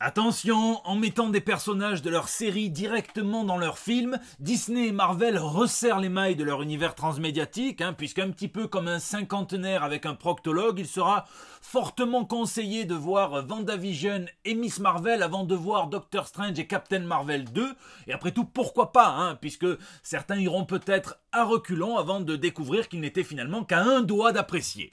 Attention, en mettant des personnages de leur série directement dans leurs films, Disney et Marvel resserrent les mailles de leur univers transmédiatique, puisqu'un petit peu comme un cinquantenaire avec un proctologue, il sera fortement conseillé de voir WandaVision et Miss Marvel avant de voir Doctor Strange et Captain Marvel 2, et après tout, pourquoi pas, puisque certains iront peut-être à reculons avant de découvrir qu'il n'était finalement qu'à un doigt d'apprécier.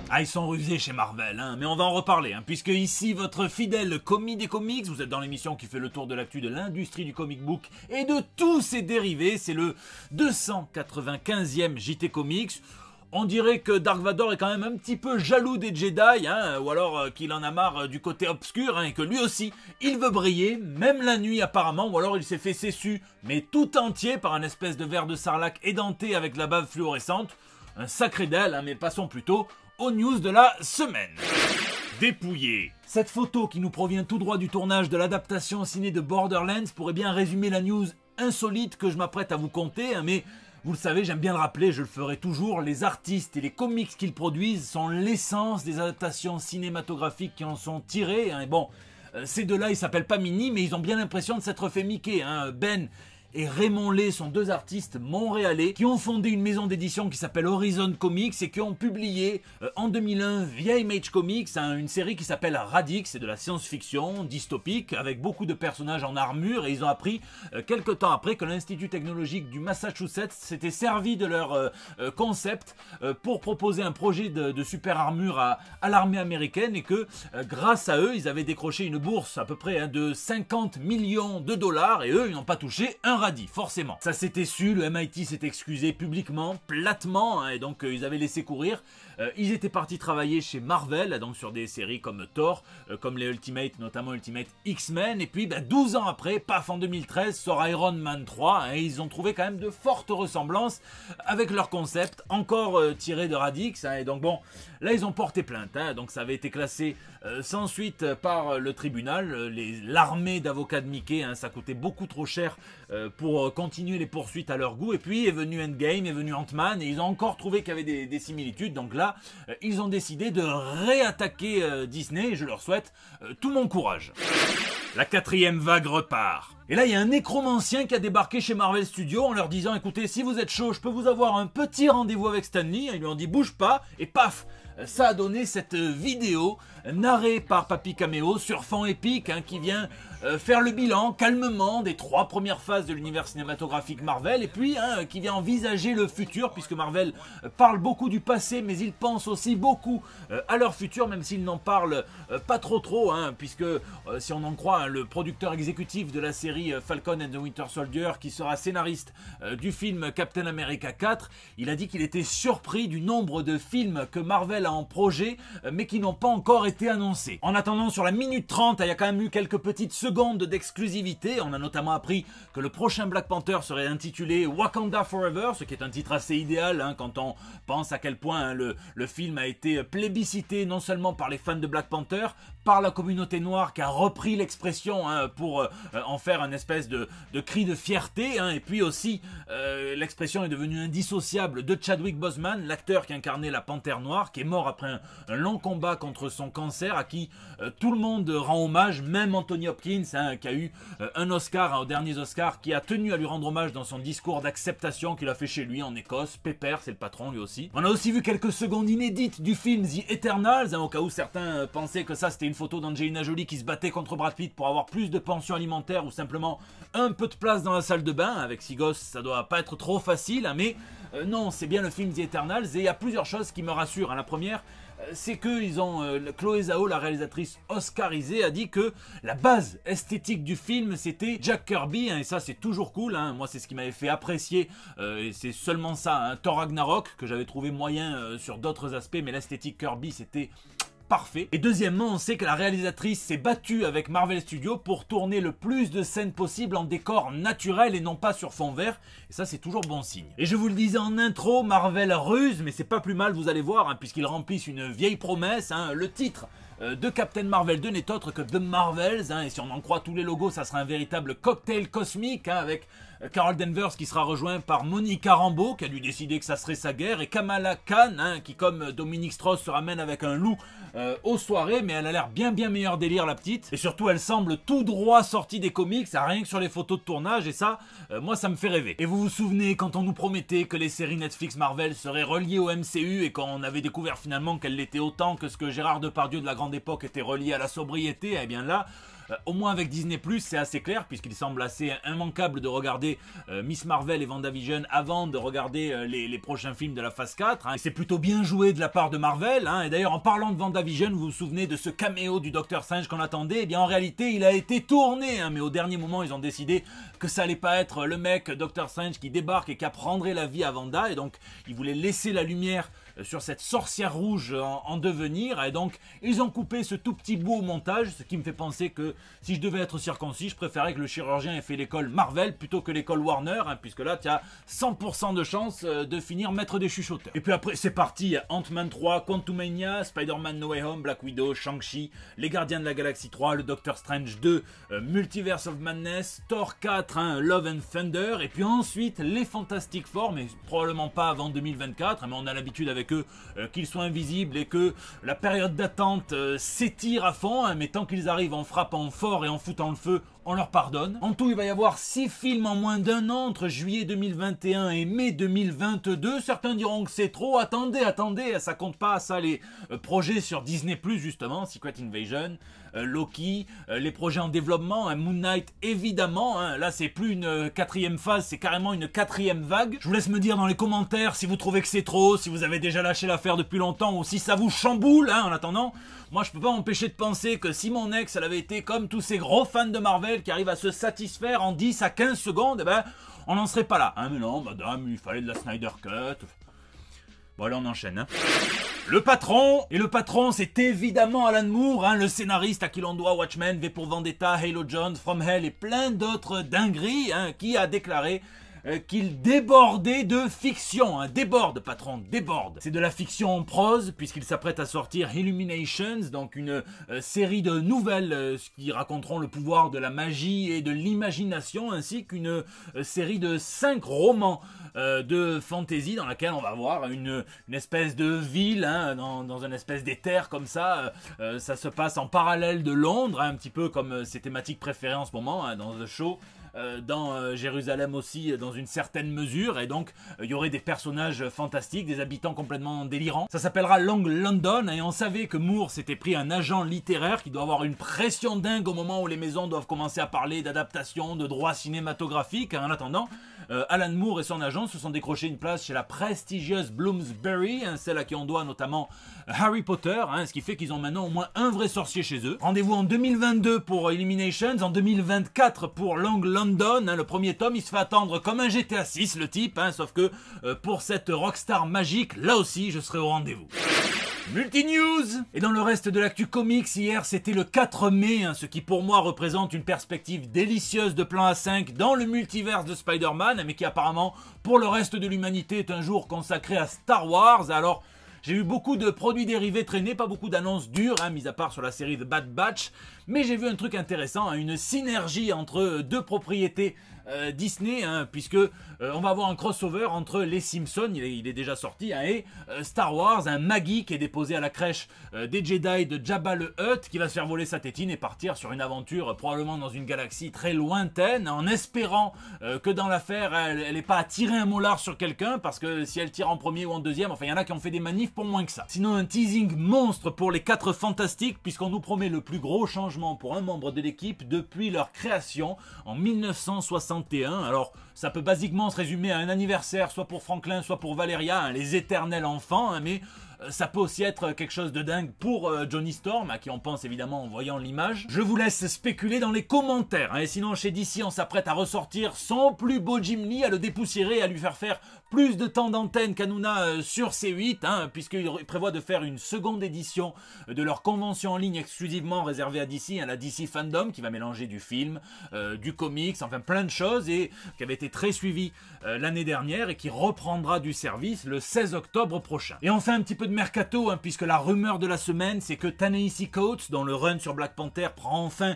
Ah, ils sont rusés chez Marvel, mais on va en reparler, puisque ici, votre fidèle commis des comics, vous êtes dans l'émission qui fait le tour de l'actu de l'industrie du comic book et de tous ses dérivés, c'est le 295e JT Comics. On dirait que Dark Vador est quand même un petit peu jaloux des Jedi, ou alors qu'il en a marre du côté obscur, et que lui aussi, il veut briller, même la nuit apparemment, ou alors il s'est fait sessu, mais tout entier par un espèce de verre de sarlac édenté avec la bave fluorescente. Un sacré dalle, mais passons plutôt aux news de la semaine. Dépouillé. Cette photo qui nous provient tout droit du tournage de l'adaptation ciné de Borderlands pourrait bien résumer la news insolite que je m'apprête à vous conter, mais vous le savez, j'aime bien le rappeler, je le ferai toujours, les artistes et les comics qu'ils produisent sont l'essence des adaptations cinématographiques qui en sont tirées, et bon, ces deux-là, ils s'appellent pas Mini, mais ils ont bien l'impression de s'être fait Mickey, Ben et Raymond Lay sont deux artistes montréalais qui ont fondé une maison d'édition qui s'appelle Horizon Comics et qui ont publié en 2001 via Image Comics une série qui s'appelle Radix, c'est de la science-fiction dystopique avec beaucoup de personnages en armure, et ils ont appris quelque temps après que l'Institut technologique du Massachusetts s'était servi de leur concept pour proposer un projet de super armure à l'armée américaine, et que grâce à eux ils avaient décroché une bourse à peu près de 50 millions de dollars, et eux ils n'ont pas touché un radis, forcément. Ça s'était su, le MIT s'est excusé publiquement, platement, et donc ils avaient laissé courir. Ils étaient partis travailler chez Marvel, donc sur des séries comme Thor, comme les Ultimate, notamment Ultimate X-Men, et puis 12 ans après, paf, en 2013, sort Iron Man 3, et ils ont trouvé quand même de fortes ressemblances avec leur concept, encore tiré de Radix, et donc bon, là ils ont porté plainte, donc ça avait été classé sans suite par le tribunal, l'armée d'avocats de Mickey, ça coûtait beaucoup trop cher pour continuer les poursuites à leur goût, et puis est venu Endgame, est venu Ant-Man, et ils ont encore trouvé qu'il y avait des similitudes, donc là, ils ont décidé de réattaquer Disney, et je leur souhaite tout mon courage. La 4e vague repart. Et là, il y a un nécromancien qui a débarqué chez Marvel Studios en leur disant « Écoutez, si vous êtes chaud, je peux vous avoir un petit rendez-vous avec Stan Lee. » Ils lui ont dit « Bouge pas » et paf, ça a donné cette vidéo narrée par Papy Cameo sur fond épique qui vient faire le bilan calmement des 3 premières phases de l'univers cinématographique Marvel, et puis qui vient envisager le futur, puisque Marvel parle beaucoup du passé, mais il pense aussi beaucoup à leur futur, même s'ils n'en parlent pas trop, puisque si on en croit le producteur exécutif de la série Falcon and the Winter Soldier, qui sera scénariste du film Captain America 4, il a dit qu'il était surpris du nombre de films que Marvel a en projet, mais qui n'ont pas encore été annoncés. En attendant, sur la minute 30, il y a quand même eu quelques petites secondes d'exclusivité. On a notamment appris que le prochain Black Panther serait intitulé Wakanda Forever, ce qui est un titre assez idéal quand on pense à quel point le film a été plébiscité non seulement par les fans de Black Panther, par la communauté noire qui a repris l'expression pour en faire une espèce de cri de fierté, et puis aussi l'expression est devenue indissociable de Chadwick Boseman, l'acteur qui incarnait la Panthère Noire, qui est mort après un long combat contre son cancer, à qui tout le monde rend hommage, même Anthony Hopkins, qui a eu un Oscar aux derniers Oscars, qui a tenu à lui rendre hommage dans son discours d'acceptation qu'il a fait chez lui en Écosse. Pepper, c'est le patron lui aussi. On a aussi vu quelques secondes inédites du film The Eternals, au cas où certains pensaient que ça c'était une photo d'Angelina Jolie qui se battait contre Brad Pitt pour avoir plus de pension alimentaire ou simplement un peu de place dans la salle de bain. Avec 6 gosses, ça doit pas être trop facile, mais non, c'est bien le film The Eternals, et il y a plusieurs choses qui me rassurent. La première, c'est que ils ont Chloé Zhao, la réalisatrice oscarisée, a dit que la base esthétique du film c'était Jack Kirby, et ça c'est toujours cool, moi c'est ce qui m'avait fait apprécier, et c'est seulement ça, Thor Ragnarok, que j'avais trouvé moyen sur d'autres aspects, mais l'esthétique Kirby c'était parfait. Et deuxièmement, on sait que la réalisatrice s'est battue avec Marvel Studios pour tourner le plus de scènes possible en décor naturel et non pas sur fond vert, et ça c'est toujours bon signe. Et je vous le disais en intro, Marvel ruse, mais c'est pas plus mal, vous allez voir, puisqu'ils remplissent une vieille promesse, le titre de Captain Marvel de n'est autre que The Marvels, et si on en croit tous les logos, ça sera un véritable cocktail cosmique, avec Carol Danvers qui sera rejoint par Monica Rambeau, qui a dû décider que ça serait sa guerre, et Kamala Khan, qui comme Dominique Strauss se ramène avec un loup aux soirées, mais elle a l'air bien meilleur délire la petite, et surtout elle semble tout droit sortie des comics, ça rien que sur les photos de tournage, et ça, moi ça me fait rêver. Et vous vous souvenez quand on nous promettait que les séries Netflix Marvel seraient reliées au MCU, et quand on avait découvert finalement qu'elles l'étaient autant que ce que Gérard Depardieu de la grande époque était relié à la sobriété, eh bien là, au moins avec Disney+, c'est assez clair, puisqu'il semble assez immanquable de regarder Miss Marvel et WandaVision avant de regarder les prochains films de la phase 4. Et c'est plutôt bien joué de la part de Marvel. Et d'ailleurs, en parlant de WandaVision, vous vous souvenez de ce caméo du Docteur Strange qu'on attendait? Eh bien, en réalité, il a été tourné. Mais au dernier moment, ils ont décidé que ça allait pas être le mec Docteur Strange qui débarque et qui apprendrait la vie à Wanda. Et donc, ils voulaient laisser la lumière sur cette sorcière rouge en devenir, et donc ils ont coupé ce tout petit bout au montage, ce qui me fait penser que si je devais être circoncis, je préférerais que le chirurgien ait fait l'école Marvel plutôt que l'école Warner, puisque là tu as 100% de chance de finir maître des chuchoteurs. Et puis après c'est parti, Ant-Man 3, Quantumania, Spider-Man No Way Home, Black Widow, Shang-Chi, Les Gardiens de la Galaxie 3, le Doctor Strange 2, Multiverse of Madness, Thor 4, Love and Thunder, et puis ensuite les Fantastic Four, mais probablement pas avant 2024, mais on a l'habitude avec eux qu'ils soient invisibles et que la période d'attente s'étire à fond, mais tant qu'ils arrivent en frappant fort et en foutant le feu, on leur pardonne. En tout, il va y avoir 6 films en moins d'un an entre juillet 2021 et mai 2022. Certains diront que c'est trop. Attendez, ça compte pas ça les projets sur Disney+, justement, Secret Invasion, Loki, les projets en développement, Moon Knight évidemment, là c'est plus une quatrième phase, c'est carrément une quatrième vague. Je vous laisse me dire dans les commentaires si vous trouvez que c'est trop, si vous avez déjà lâché l'affaire depuis longtemps ou si ça vous chamboule, en attendant. Moi je peux pas m'empêcher de penser que si mon ex elle avait été comme tous ces gros fans de Marvel qui arrivent à se satisfaire en 10 à 15 secondes, eh ben on n'en serait pas là. Mais non madame, il fallait de la Snyder Cut. Bon allez on enchaîne. Le patron c'est évidemment Alan Moore, le scénariste à qui l'on doit Watchmen, V pour Vendetta, Halo Jones, From Hell et plein d'autres dingueries, qui a déclaré qu'il débordait de fiction. Déborde, patron, déborde. C'est de la fiction en prose, puisqu'il s'apprête à sortir Illuminations, donc une série de nouvelles qui raconteront le pouvoir de la magie et de l'imagination, ainsi qu'une série de 5 romans de fantasy dans laquelle on va voir une espèce de ville, dans une espèce d'éther comme ça. Ça se passe en parallèle de Londres, un petit peu comme ses thématiques préférées en ce moment, dans The Show. Dans Jérusalem aussi dans une certaine mesure, et donc il y aurait des personnages fantastiques, des habitants complètement délirants. Ça s'appellera Long London, et on savait que Moore s'était pris un agent littéraire qui doit avoir une pression dingue au moment où les maisons doivent commencer à parler d'adaptation, de droits cinématographiques. En attendant, Alan Moore et son agent se sont décrochés une place chez la prestigieuse Bloomsbury, celle à qui on doit notamment Harry Potter, ce qui fait qu'ils ont maintenant au moins un vrai sorcier chez eux. Rendez-vous en 2022 pour Illuminations, en 2024 pour Long London. Le premier tome, il se fait attendre comme un GTA 6 le type, sauf que pour cette rockstar magique, là aussi je serai au rendez-vous. Multi-news! Et dans le reste de l'actu comics, hier c'était le 4 mai, ce qui pour moi représente une perspective délicieuse de plan A5 dans le multiverse de Spider-Man, mais qui apparemment pour le reste de l'humanité est un jour consacré à Star Wars. Alors j'ai eu beaucoup de produits dérivés traîner, pas beaucoup d'annonces dures, mis à part sur la série The Bad Batch, mais j'ai vu un truc intéressant, une synergie entre deux propriétés Disney, puisque on va avoir un crossover entre les Simpsons, il est déjà sorti, et Star Wars, un Maggie qui est déposé à la crèche des Jedi de Jabba le Hutt, qui va se faire voler sa tétine et partir sur une aventure probablement dans une galaxie très lointaine, en espérant que dans l'affaire elle n'ait pas à tirer un molar sur quelqu'un, parce que si elle tire en premier ou en deuxième, enfin il y en a qui ont fait des manifs pour moins que ça. Sinon un teasing monstre pour les 4 Fantastiques, puisqu'on nous promet le plus gros changement pour un membre de l'équipe depuis leur création en 1961. Alors ça peut basiquement se résumer à un anniversaire, soit pour Franklin, soit pour Valeria, les éternels enfants, mais ça peut aussi être quelque chose de dingue pour Johnny Storm, à qui on pense évidemment en voyant l'image. Je vous laisse spéculer dans les commentaires. Et sinon, chez DC, on s'apprête à ressortir son plus beau Jim Lee, à le dépoussiérer, à lui faire plus de temps d'antenne qu'Hanouna sur C8, puisqu'il prévoit de faire une seconde édition de leur convention en ligne exclusivement réservée à DC, la DC Fandom, qui va mélanger du film, du comics, enfin plein de choses, et qui avait été très suivi l'année dernière, et qui reprendra du service le 16 octobre prochain. Et enfin, un petit peu peu de mercato, hein, puisque la rumeur de la semaine, c'est que Ta-Nehisi Coates, dont le run sur Black Panther prend fin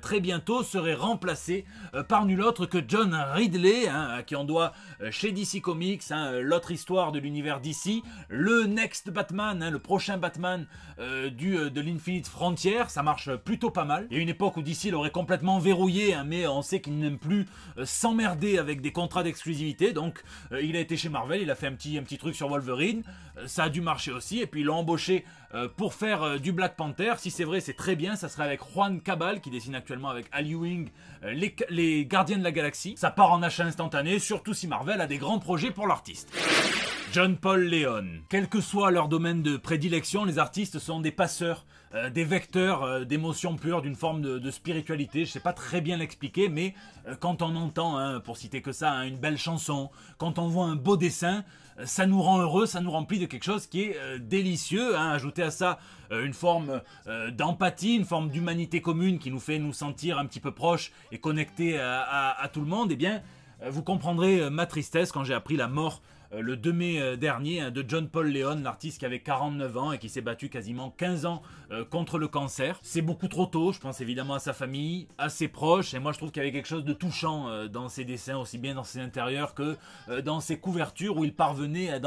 très bientôt, serait remplacé par nul autre que John Ridley, hein, à qui on doit chez DC Comics, hein, l'autre histoire de l'univers DC, le Next Batman, hein, le prochain Batman de l'Infinite Frontier. Ça marche plutôt pas mal. Il y a une époque où DC l'aurait complètement verrouillé, hein, mais on sait qu'il n'aime plus s'emmerder avec des contrats d'exclusivité, donc il a été chez Marvel, il a fait un petit truc sur Wolverine, ça a dû marcher aussi, et puis ils l'ont embauché pour faire du Black Panther. Si c'est vrai, c'est très bien, ça serait avec Juan Cabal qui dessine actuellement avec Al Ewing les Gardiens de la Galaxie. Ça part en achat instantané, surtout si Marvel a des grands projets pour l'artiste. John Paul Leon. Quel que soit leur domaine de prédilection, les artistes sont des passeurs, des vecteurs d'émotions pures, d'une forme de spiritualité. Je sais pas très bien l'expliquer, mais quand on entend, hein, pour citer que ça, hein, une belle chanson, quand on voit un beau dessin, ça nous rend heureux, ça nous remplit de quelque chose qui est délicieux. Hein. Ajoutez à ça une forme d'empathie, une forme d'humanité commune qui nous fait nous sentir un petit peu proches et connectés à tout le monde. Eh bien, vous comprendrez ma tristesse quand j'ai appris la mort le 2 mai dernier de John Paul Leon, l'artiste qui avait 49 ans et qui s'est battu quasiment 15 ans contre le cancer. C'est beaucoup trop tôt, je pense évidemment à sa famille, à ses proches, et moi je trouve qu'il y avait quelque chose de touchant dans ses dessins, aussi bien dans ses intérieurs que dans ses couvertures, où il parvenait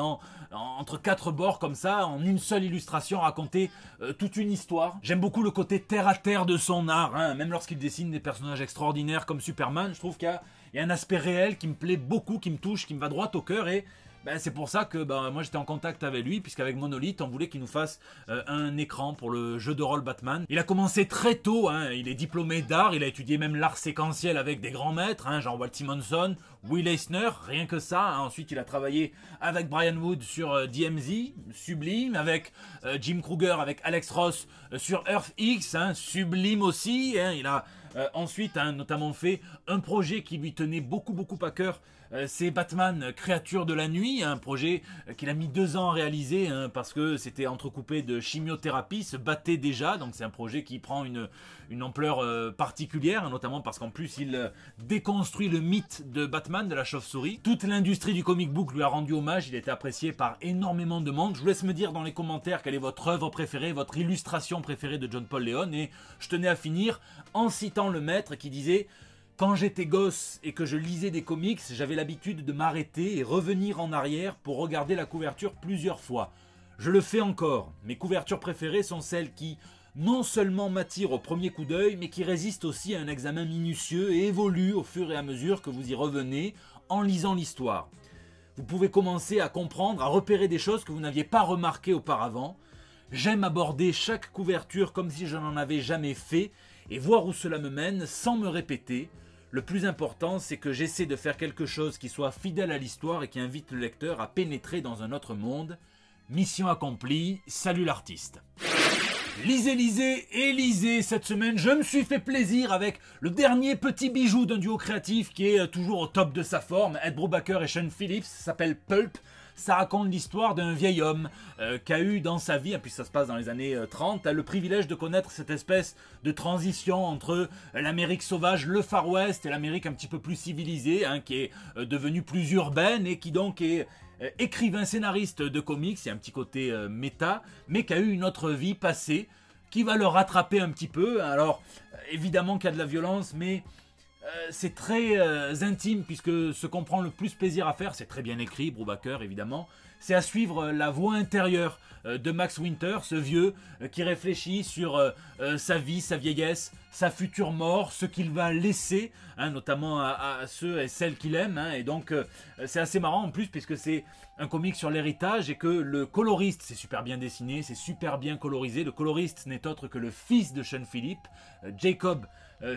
entre quatre bords comme ça, en une seule illustration, raconter toute une histoire. J'aime beaucoup le côté terre à terre de son art, hein, même lorsqu'il dessine des personnages extraordinaires comme Superman, je trouve qu'il y a un aspect réel qui me plaît beaucoup, qui me touche, qui me va droit au cœur, et c'est pour ça que moi j'étais en contact avec lui, puisqu'avec Monolith on voulait qu'il nous fasse un écran pour le jeu de rôle Batman. Il a commencé très tôt, hein, il est diplômé d'art, il a étudié même l'art séquentiel avec des grands maîtres, hein, genre Walt Simonson, Will Eisner, rien que ça. Hein. Ensuite il a travaillé avec Brian Wood sur DMZ, sublime, avec Jim Krueger, avec Alex Ross sur Earth X, hein, sublime aussi. Hein. Il a ensuite notamment fait un projet qui lui tenait beaucoup à cœur, c'est Batman Créature de la Nuit, un projet qu'il a mis 2 ans à réaliser, hein, parce que c'était entrecoupé de chimiothérapie, se battait déjà, donc c'est un projet qui prend une ampleur particulière, hein, notamment parce qu'en plus il déconstruit le mythe de Batman, de la chauve-souris. Toute l'industrie du comic book lui a rendu hommage, il a été apprécié par énormément de monde. Je vous laisse me dire dans les commentaires quelle est votre œuvre préférée, votre illustration préférée de John Paul Leon, et je tenais à finir en citant le maître qui disait: quand j'étais gosse et que je lisais des comics, j'avais l'habitude de m'arrêter et revenir en arrière pour regarder la couverture plusieurs fois. Je le fais encore. Mes couvertures préférées sont celles qui non seulement m'attirent au premier coup d'œil, mais qui résistent aussi à un examen minutieux et évoluent au fur et à mesure que vous y revenez en lisant l'histoire. Vous pouvez commencer à comprendre, à repérer des choses que vous n'aviez pas remarquées auparavant. J'aime aborder chaque couverture comme si je n'en avais jamais fait et voir où cela me mène sans me répéter. Le plus important, c'est que j'essaie de faire quelque chose qui soit fidèle à l'histoire et qui invite le lecteur à pénétrer dans un autre monde. Mission accomplie, salut l'artiste. Lisez et lisez. Cette semaine, je me suis fait plaisir avec le dernier petit bijou d'un duo créatif qui est toujours au top de sa forme. Ed Brubaker et Sean Phillips, ça s'appelle Pulp. Ça raconte l'histoire d'un vieil homme qui a eu dans sa vie, puis ça se passe dans les années 30, a le privilège de connaître cette espèce de transition entre l'Amérique sauvage, le Far West, et l'Amérique un petit peu plus civilisée, hein, qui est devenue plus urbaine et qui donc est écrivain, scénariste de comics, il y a un petit côté méta, mais qui a eu une autre vie passée, qui va le rattraper un petit peu. Alors, évidemment qu'il y a de la violence, mais c'est très intime, puisque ce qu'on prend le plus plaisir à faire, c'est très bien écrit, Brubaker évidemment, c'est à suivre la voix intérieure de Max Winter, ce vieux qui réfléchit sur sa vie, sa vieillesse, sa future mort, ce qu'il va laisser, hein, notamment à ceux et celles qu'il aime, hein, et donc c'est assez marrant en plus, puisque c'est un comic sur l'héritage et que le coloriste, c'est super bien dessiné, c'est super bien colorisé, le coloriste n'est autre que le fils de Sean Phillips, Jacob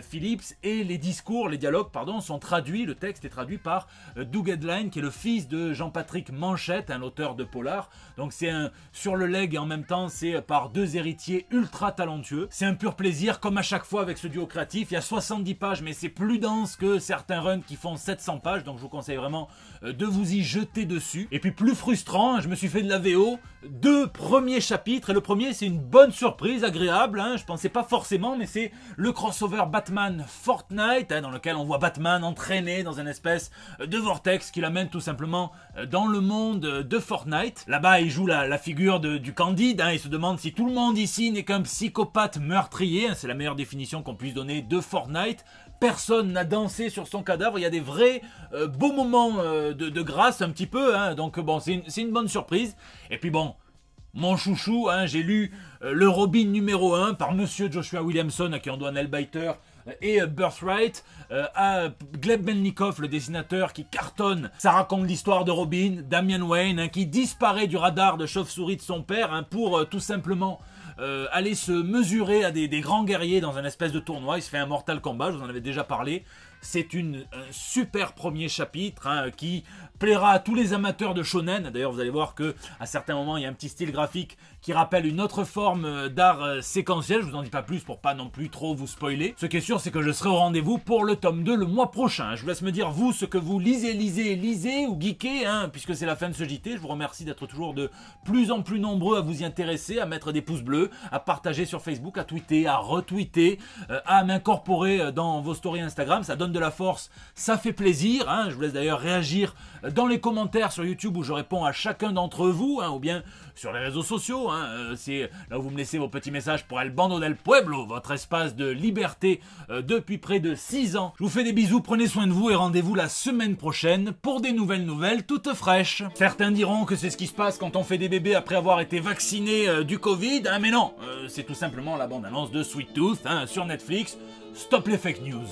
Phillips, et les dialogues, sont traduits, le texte est traduit par Doug Hedline, qui est le fils de Jean-Patrick Manchette, un auteur de polar. Donc c'est un sur le leg et en même temps c'est par 2 héritiers ultra talentueux. C'est un pur plaisir, comme à chaque fois avec ce duo créatif. Il y a 70 pages, mais c'est plus dense que certains runs qui font 700 pages, donc je vous conseille vraiment de vous y jeter dessus. Et puis plus frustrant, je me suis fait de la VO, 2 premiers chapitres, et le premier c'est une bonne surprise, agréable, je pensais pas forcément, mais c'est le crossover Batman-Fortnite, dans lequel on voit Batman entraîné dans une espèce de vortex qui l'amène tout simplement dans le monde de Fortnite. Là-bas il joue la figure du Candide, il se demande si tout le monde ici n'est qu'un psychopathe meurtrier, c'est la meilleure définition qu'on puisse donner de Fortnite. Personne n'a dansé sur son cadavre, il y a des vrais beaux moments de grâce un petit peu, donc bon, c'est une bonne surprise. Et puis bon, mon chouchou, j'ai lu le Robin numéro 1 par Monsieur Joshua Williamson, à qui on doit Nailbiter et Birthright, à Gleb Melnikov, le dessinateur qui cartonne. Ça raconte l'histoire de Robin, Damian Wayne, qui disparaît du radar de chauve-souris de son père pour tout simplement aller se mesurer à des grands guerriers dans un espèce de tournoi. Il se fait un Mortal Kombat, je vous en avais déjà parlé. C'est un super premier chapitre qui plaira à tous les amateurs de shonen. D'ailleurs, vous allez voir que à certains moments, il y a un petit style graphique qui rappelle une autre forme d'art séquentiel. Je vous en dis pas plus pour pas non plus trop vous spoiler. Ce qui est sûr, c'est que je serai au rendez-vous pour le tome 2 le mois prochain. Je vous laisse me dire, vous, ce que vous lisez ou geekez, puisque c'est la fin de ce JT. Je vous remercie d'être toujours de plus en plus nombreux à vous y intéresser, à mettre des pouces bleus, à partager sur Facebook, à tweeter, à retweeter, à m'incorporer dans vos stories Instagram. Ça donne de la force, ça fait plaisir. Je vous laisse d'ailleurs réagir dans les commentaires sur YouTube où je réponds à chacun d'entre vous, ou bien sur les réseaux sociaux. C'est là où vous me laissez vos petits messages pour El Bando del Pueblo, votre espace de liberté depuis près de 6 ans. Je vous fais des bisous, prenez soin de vous et rendez-vous la semaine prochaine pour des nouvelles toutes fraîches. Certains diront que c'est ce qui se passe quand on fait des bébés après avoir été vacciné du Covid, mais non, c'est tout simplement la bande-annonce de Sweet Tooth sur Netflix. Stop les fake news.